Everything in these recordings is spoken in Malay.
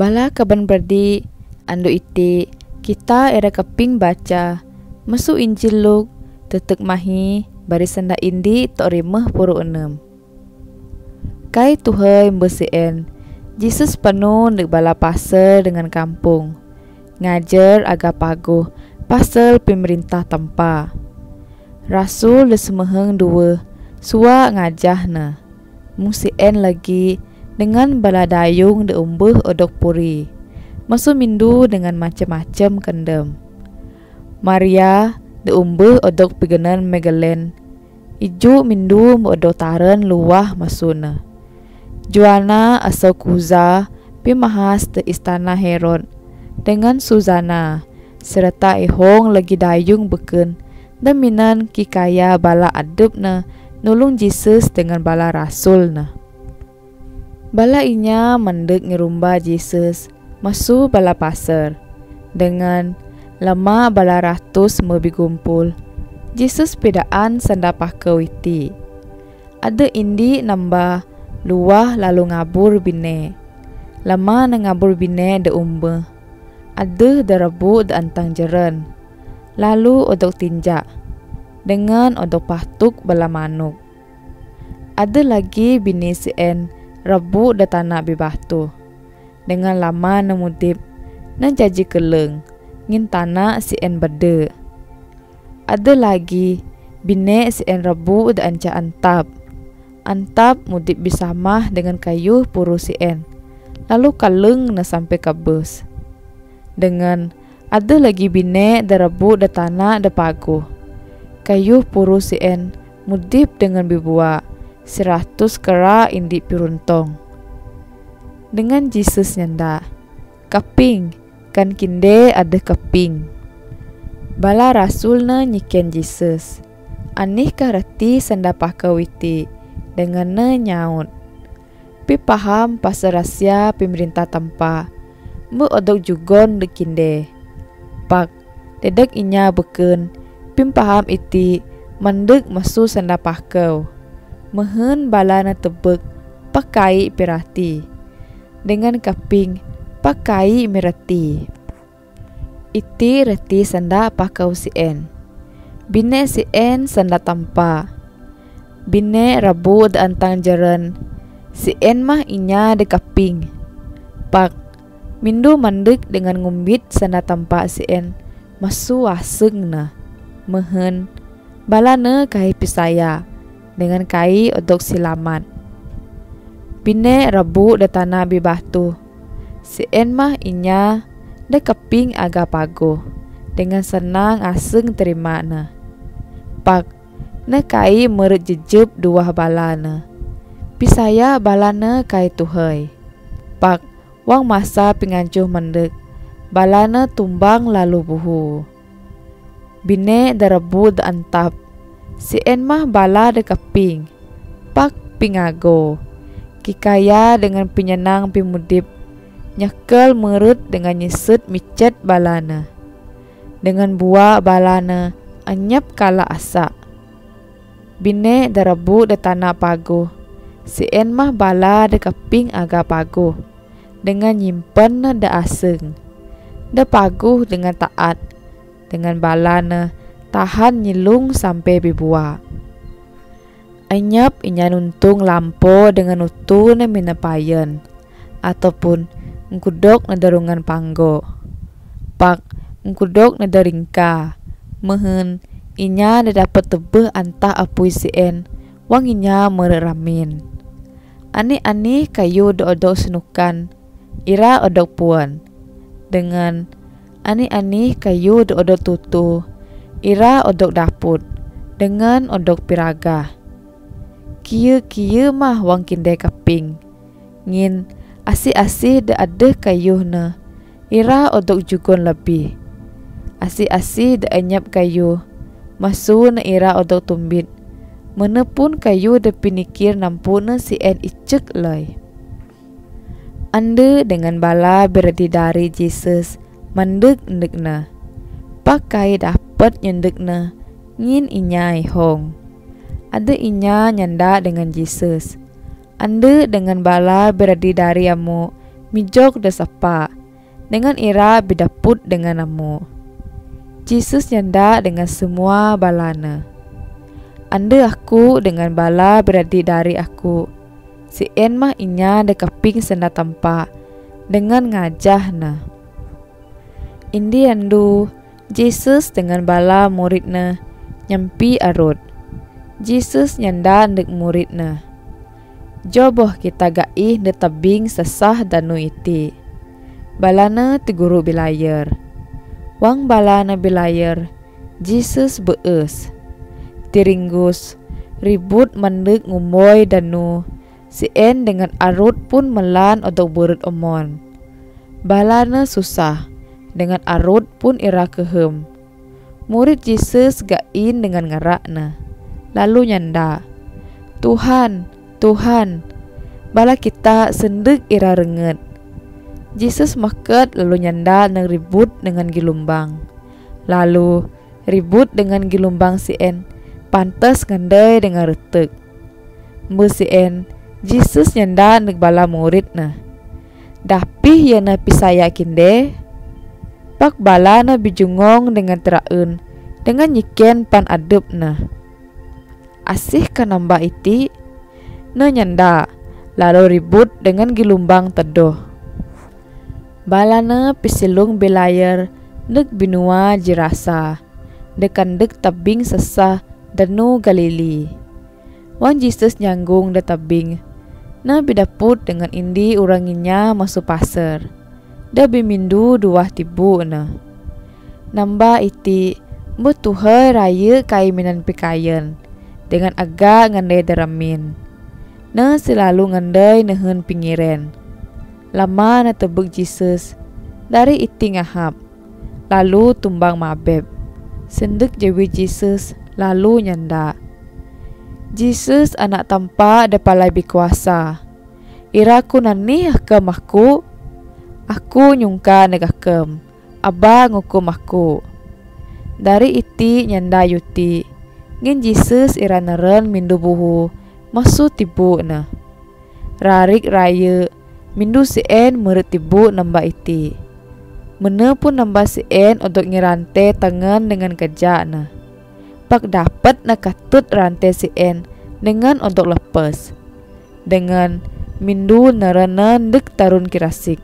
Bala kaban berdi ando iti kita era keping baca mesu Injil Luk tetek mahi barisanda indi tok rimeh puru enem. Kai Tuhai mbesien Jesus penuh ndek bala pasal dengan kampung ngajar agak paguh pasal pemerintah tempa. Rasul desemeheng dua suwa ngajahna musien lagi dengan bala dayung de umbuh odok puri masu mindu dengan macam-macam kendem. Maria de umbuh odok pigenan Magdalene iju mindu odok taren luah masuna. Joanna asal Kuza pimahas de istana Herod dengan Suzana serta ihong lagi dayung beken deminan kikaya bala adubna nulung Jesus dengan bala rasul na. Bala inya mendek ngerumba Jesus masu bala pasar dengan lama bala ratus mebi gumpul. Jesus pedaan sanda pakau iti. Ada indi nambah luah lalu ngabur bine. Lama ngabur bine de umbe. Ada derabu de antang jeren. Lalu odok tinjak dengan odok pahtuk bala manuk. Ada lagi bini sien Rabu da tanah bibahtu dengan lama nemudip nan jaji keleng ngin tanah si en berde. Ada lagi bine si en Rabu da anca antap mudip bisamah dengan kayu puru si en lalu kaleng na sampai kabus. Dengan ada lagi bine da Rabu da tanah da pagu kayu puru si en mudip dengan bibua 100 kera indi piruntong. Dengan Jesus nyanda kaping kan kinde ada kaping. Bala rasulna nyiken Jesus anih kareti sanda pakawiti dengan ne nyaut pi paham pasal rahasia pemerintah tempa mu odok jugon de kinde pak dedek inya beken pim paham iti mandek masu sanda pakau mehen bala na tebek pakai pirati dengan kaping pakai merati iti reti sanda pakau sien bine sien sanda tampa bine Rabu da antang jeren sien mah inya de kaping pak mindu mandek dengan ngumbit sanda tampa sien masu aseng na mehen bala na kai pisaya dengan kai odok silamat. Bine Rabu da tanah bibahtu sien mah inya da keping aga pago dengan senang aseng terima na pak na kai meret jejeb dua balana pisaya balana kai Tuhai pak wang masa pingancuh mendek balana tumbang lalu buhu. Bine da Rabu da antap sien mah bala de kaping pak pingago kikaya dengan penyenang pimudip nyekel merut dengan nyeset micet balana dengan buah balana anyap kala asa. Bine da Rabu da tanah pago sien mah bala de kaping aga pago dengan nyimpen da aseng da pago dengan taat dengan balana tahan nyelung sampai bibua. Anyap inya nuntung lampo dengan utu na minapayan ataupun ngkudok na darungan panggo. Pak ngkudok na daringka mehen inya na dapat tebeh antah apui sien wang inya mereramin. Ani-ani kayu do odok senukan ira odok puan dengan ani-ani kayu do odok tutu ira odok daput dengan odok piraga. Kieu-kieu mah wang kinde kaping ngin Asih-asih de adeh kayuh na, ira odok jugon lebih. Asih-asih de anyap kayuh, masu na ira odok tumbit. Menepun kayu de pinikir nampuna si en icek lay. Ande dengan bala berarti dari Jesus mendek-ndek na. Pakai dapat nyendek na, ngin inya hong. Ada inya nyanda dengan Jesus. Ande dengan bala berarti dari amu, mijok de sapa, dengan ira bidaput dengan amu. Jesus nyanda dengan semua balana. Ande aku dengan bala berarti dari aku. Si en mah inya de kaping senda tampa dengan ngajah na. Indi andu Jesus dengan bala muridna nyampi arut. Jesus nyanda ndek muridna. Joboh kita gaih de tabing sesah danu iti. Balana ti guru bilayar. Wang balana bilayar, Jesus beus. Tiringgus, ribut mendek ngumoy danu. Si en dengan arut pun melan odok berut omon. Balana susah, dengan arut pun ira kehem. Murid Jesus gain dengan ngerakna. Lalu nyanda, Tuhan, Tuhan, bala kita sendek ira renget. Jesus maket lalu nyanda nang ribut dengan gilumbang. Lalu ribut dengan gilumbang si en, pantas ngandai dengan retek. Mbe si en, Jesus nyanda neg bala murid na. Dapih ya na pisaya kinde. Pak bala na bijungong dengan teraun, dengan nyiken pan adep na. Asih kanamba iti, na nyanda, lalu ribut dengan gilumbang tedoh. Bala na pisilung belayar, neg binua jirasa, dekan dek tabing sesah danu Galili. Wan Jesus nyanggung de tabing, na bidaput dengan indi uranginya masuk pasar. Da bimindu dua tibu na. Namba iti betuhai raya kai minan pikayan dengan agak ngandai deramin. Na selalu ngandai nehen pingiren. Lama na tebuk Jesus dari iti ngahap. Lalu tumbang mabeb. Sendek jewi Jesus lalu nyanda. Jesus anak tampa de palai bikuasa. Iraku nani hakem aku. Aku nyungka negakem. Aba ngukum aku. Dari iti nyanda yuti. Ngin Jesus ira neren mindu buhu. Masu tibu na. Rarik raya. Mindu si en murid tibu namba iti. Mene pun namba si en untuk ngirante tangan dengan kerja na. Pak dapat na katut rantai si en dengan untuk lepas. Dengan mindu narana ndek tarun kirasik.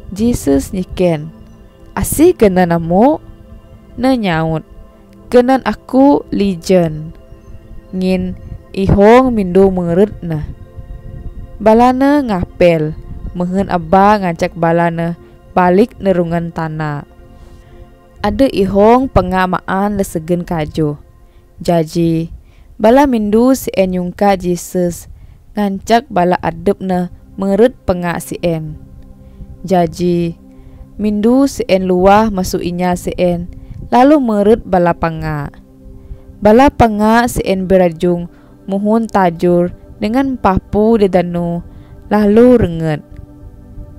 Jesus nyiken. Asih kena namu? Na nyaut. Kenan aku lijen. Ngin ihong mindu mengerit na. Balana ngapel. Mehen aba ngajak balana balik nerungan tanah. Ada ihong pengamaan lesegen kaju. Jaji, bala mindu si en nyungka Jesus ngancak bala adep na meret pengak si en. Jaji, mindu si en luah masuk inya si en, lalu meret bala pengak. Bala pengak si en berajung muhun tajur dengan papu de danu, lalu renget.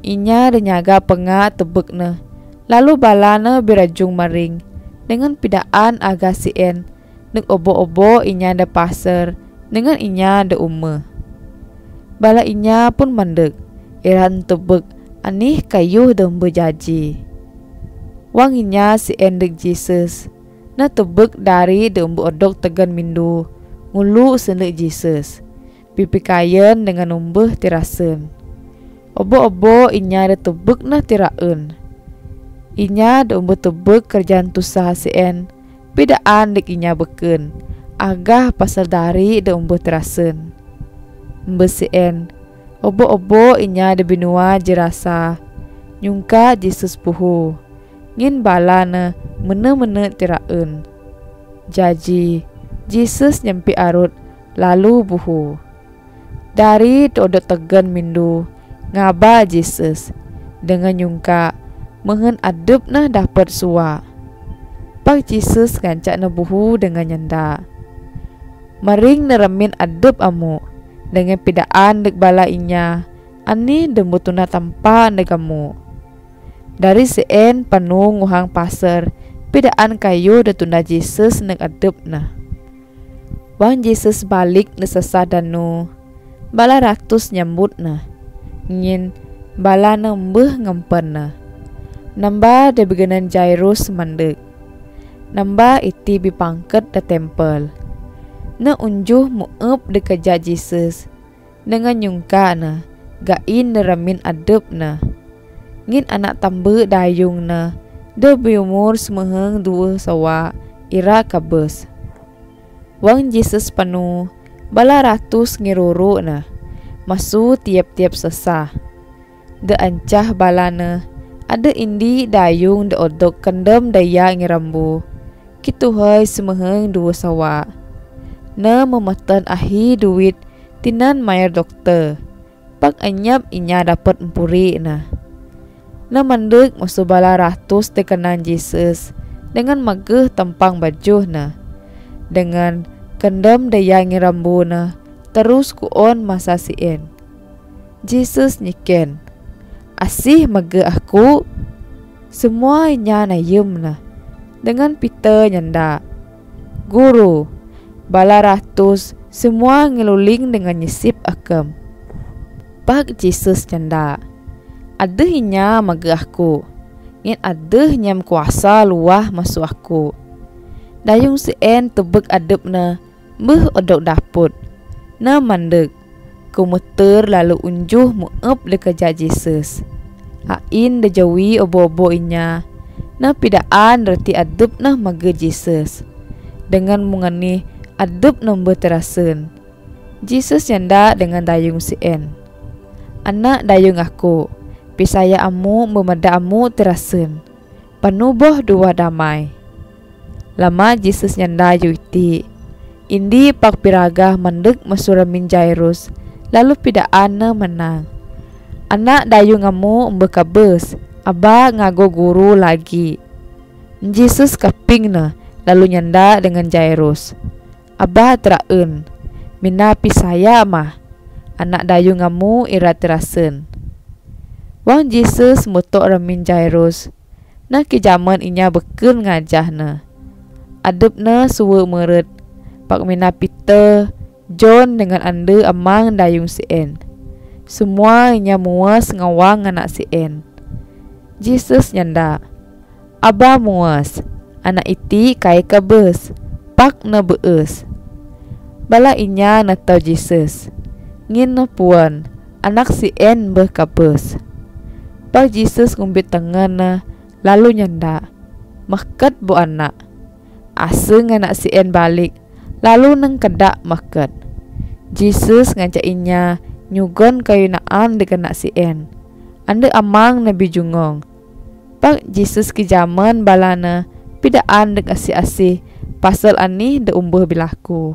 Inya denyaga pengak tebek na. Lalu balana berajung maring dengan pidaan aga si en. Nek obo-obo inya de pasar dengan inya de ume. Bala inya pun mandek. Iran tebek anih kayuh de bejaji. Wang inya si en dek Jesus. Na tebek dari de odok tegan mindu. Ngulu sendek Jesus. Pipi kayen dengan umbeh tirasen. Obo-obo inya de tebek na tiraen. Inya de umbu tebek kerjaan tusah si en. Bidaan dek inya beken. Agah pasal dari de umbu terasen. Mbe si en. Obo-obo inya de binua jerasa. Nyungka Jesus puhu. Ngin balana mene-mene tiraen. Jaji, Jesus nyampi arut lalu buhu. Dari de odot tegan mindu. ngaba Jesus dengan nyungka mehen adep nah dapat suwa. Pak Jesus ngancak na buhu dengan nyanda. Maring neremin adep amu dengan pidaan dek bala inya. Ani dembutuna tanpa negamu. Dari seen penuh nguhang pasar pidaan kayu detunda Jesus neg adep nah. Wang Jesus balik nesesa danu. Bala ratus nyambut nah. Ngin bala nembeh ngempen nah. Namba de begenan Jairus mandek. Namba iti bipangket de tempel. Na unjuh muep de keja Jesus. Dengan nyungka na gain neramin adep na. Ngin anak tambe dayung na. De berumur semeheng 2 sawa ira kabes. Wang Jesus penuh bala ratus ngiruru na. Masu tiap-tiap sesah. De ancah balana ada indi dayung de odok kendem daya ngirambu. Kitu hai semeheng 2 sawa. Na memetan ahi duit tinan mayar dokter. Pak anyap inya dapat empuri na. Na mandek masu bala ratus tekenan Jesus dengan mageh tempang baju na. Dengan kendam daya ngirambu na terus kuon masa sien. Jesus nyiken. Asih mageh aku. Semua inya nayem na. Dengan pita nyanda. Guru, bala ratus semua ngeluling dengan nyisip akam. Pak Jesus nyanda. Adeh inya mageh aku. Ngin adeh nyam kuasa luah masu aku. Dayung sien tebek adep na beh odok daput. Na mandek. Kumeter lalu unjuh muep de keja Jesus. Ain de jawi obo-obo inya. Na pidaan reti adep nah mageh Jesus. Dengan mengani adep nembe terasen. Jesus nyanda dengan dayung sien. Anak dayung aku. Pisaya amu memeda amu terasen. Panuboh dua damai. Lama Jesus nyanda yuiti. Indi pak piragah mandek masuramin Jairus. Lalu pidaan na menang. Anak dayung amu mbekabes. Aba ngago guru lagi. Jesus kaping na. Lalu nyanda dengan Jairus. Aba teraen. Mina pisaya mah. Anak dayung amu ira terasen. Wang Jesus mutok ramin Jairus. Na kijaman inya beken ngajah na. Adep na suwe meret. Pak mina Peter, John dengan ande amang dayung sien. Semua inya muas ngawang anak sien. Jesus nyanda. Aba muas. Anak iti kai kabes. Pak na bees. Bala inya na tau Jesus. Ngin na puan. Anak sien beh kabes. Pak Jesus ngumbit tangan na. Lalu nyanda. Makat bu anak. Aseng anak sien balik. Lalu neng kedak makat. Jesus ngajak inya nyugon kayu naan dengan anak sien. Ande amang nabi jungong. Pak Jesus kijaman balana pidaan dek asih-asih pasal ani de umbuh bilaku.